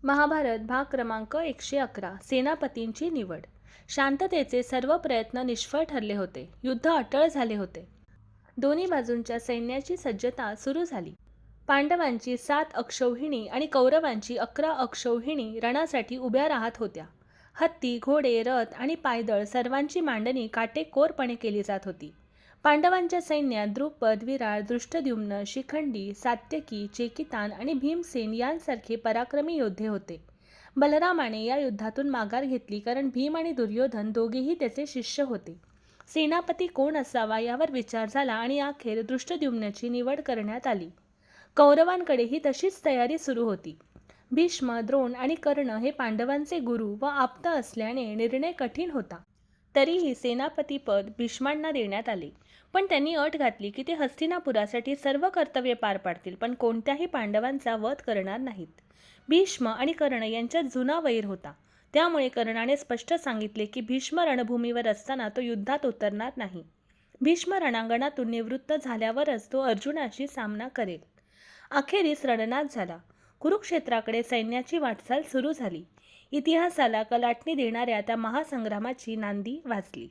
महाभारत भाग क्रमांक 111 सेनापतींची निवड. शांततेचे सर्व प्रयत्न निष्फळ ठरले होते. युद्ध अटळ झाले होते. दोन्ही बाजूंच्या सैन्याची सज्जता सुरू झाली. पांडवांची 7 अक्षौहिणी आणि कौरवांची 11 अक्षौहिणी रणासाठी उभ्या राहत होत्या. हत्ती, घोडे, रथ आणि पायदळ सर्वांची मांडणी काटेकोरपणे केली जात होती. पांडवांच्या सैन्यात द्रुपद, विराट, दृष्टद्युम्न, शिखंडी, सात्यकी, चेकितान आणि भीमसेन यांसारखे पराक्रमी योद्धे होते. बलरामाने या युद्धातून माघार घेतली कारण भीम आणि दुर्योधन दोघेही त्याचे शिष्य होते. सेनापती कोण असावा यावर विचार झाला आणि अखेर दृष्टद्युम्नची निवड करण्यात आली. कौरवांकडेही तशीच तयारी सुरू होती. भीष्म, द्रोण आणि कर्ण हे पांडवांचे गुरु व आप्त असल्याने निर्णय कठीण होता. तरीही सेनापतीपद भीष्मांना देण्यात आले. पण त्यांनी अट घातली की ते हस्तिनापुरासाठी सर्व कर्तव्य पार पाडतील, पण कोणत्याही पांडवांचा वध करणार नाहीत. भीष्म आणि कर्ण यांच्यात जुना वैर होता. त्यामुळे कर्णाने स्पष्ट सांगितले की भीष्म रणभूमीवर असताना तो युद्धात उतरणार नाही. भीष्म रणांगणातून निवृत्त झाल्यावरच तो अर्जुनाशी सामना करेल. अखेरीस रणनाद झाला. कुरुक्षेत्राकडे सैन्याची वाटचाल सुरू झाली. इतिहासाला कलाटणी देणाऱ्या त्या महासंग्रामाची नांदी वाजली.